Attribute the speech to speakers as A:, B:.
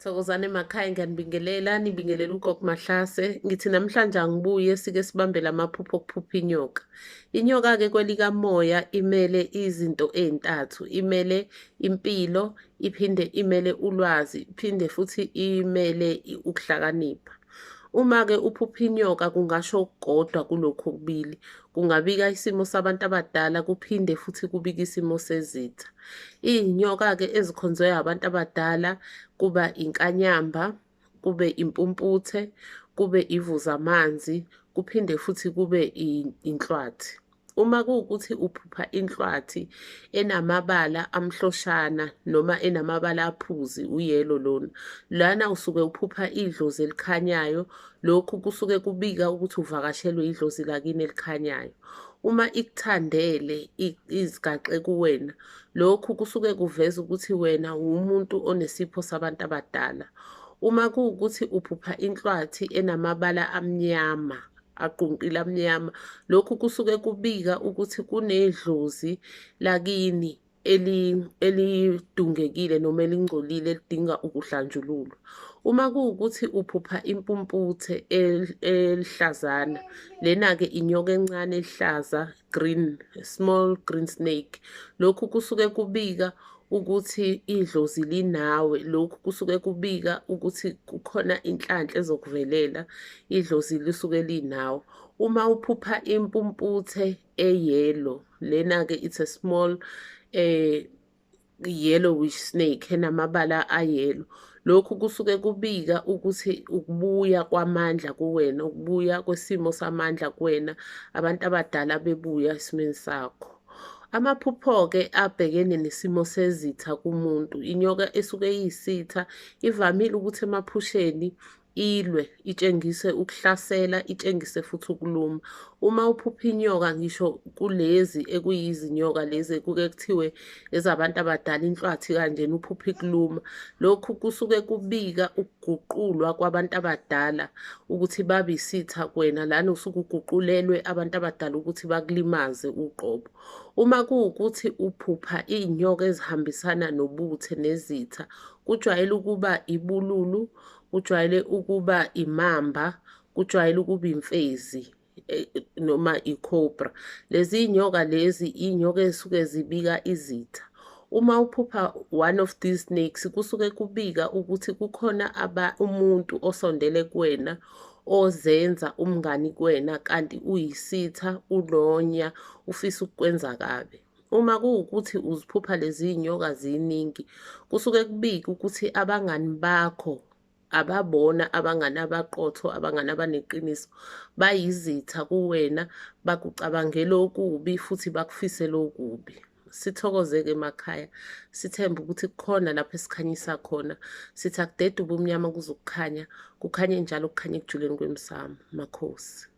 A: Thokozani emakhaya ngiyanibingelela nibingelela ugogo Mahlase. Ngithi namhlanje angibuye sike sibambele amaphupho okuphupha inyoka. Inyoka-ke kwelikamoya imele izinto ey'ntathu. Imele impilo, iphinde imele ulwazi, iphinde futhi imele ukuhlakanipha. Uma-ke uphupha inyoka kungasho okukodwa kulokhu okubili. Kungabika isimo sabantu abadala kuphinde futhi kubika isimo sezitha. Iy'nyoka-ke ezikhonzwe abantu abadala kuba inkanyamba, kube impumputhe, kube ivuzamanzi, kuphinde futhi kube inhlwathi. Uma kuwukuthi uphupha inhlwathi enamabala amhloshana noma enamabala aphuzi, uyelo lona. Lana usuke uphupha idlozi elikhanyayo, lokhu kusuke kubika ukuthi uvakashelwe idlozi lakini elikhanyayo. Uma ikuthandele izigaxe kuwena, lokhu kusuke kuveza ukuthi wena uwumuntu onesipho sabantu abadala. Uma kuwukuthi uphupha inhlwathi enamabala amnyama, aquntile amnyama, lokhu kusuke kubika ukuthi kunedlozi lakini elidungekile noma elingcolile elidinga ukuhlanjululwa. Uma kuwukuthi uphupha impumputhe elihlazana, lena-ke inyoka encane ehlaza, green, small green snake. Lokhu kusuke kubika ukuthi idlozi linawe. Lokhu kusuke kubika ukuthi kukhona inhlanhla ezokuvelela, idlozi lisuke linawe. Uma uphupha impumputhe eyelo, lena-ke it's a small yellowish snake enamabala ayelo. Lokhu kusuke kubika ukuthi ukubuya kwamandla kuwena, ukubuya kwesimo samandla kuwena, abantu abadala bebuya esimeni sakho. Amaphupho-ke abhekene nesimo sezitha kumuntu. Inyoka esuke iyisitha ivamile ukuthi emaphusheni ilwe, itshengise ukuhlasela, itshengise futhi ukuluma. Uma uphupha inyoka, ngisho kulezi ekuyizinyoka lezi kuke kuthiwe ezabantu abadala inhlwathi kanjena uphupha ikuluma. Lokhu kusuke kubika ukuguqulwa kwabantu abadala ukuthi babe isitha kuwena, lana usuke uguqulelwe abantu abadala ukuthi bakulimaze uqobo. Uma kuwukuthi uphupha iy'nyoka ezihambisana nobuthe nezitha, kujwayele ukuba ibululu, kujwayele ukuba imamba, kujwayele ukuba imfezi noma ikhobra. Lezi nyoka lezi inyoka ezisuke zibika izitha. Uma uphupha one of these snakes, kusuke kubika ukuthi kukhona umuntu osondele kuwena ozenza umngani kuwena kanti uyisitha, ulonya, ufisa ukukwenza kabi. Uma kuwukuthi uziphupha lezi nyoka ziningi, kusuke kubika ukuthi abangani bakho ababona abangani abaqotho, abangani abaneqiniso, bayizitha kuwena, bakucabangela okubi futhi bakufisela okubi. Sithokoze-ke emakhaya, sithembe ukuthi kukhona lapho esikhanyisa khona. Sithi akudede ubumnyama kuze ukukhanya, kukhanye njalo kukhanye ekujuleni kwemsamo. Makhosi.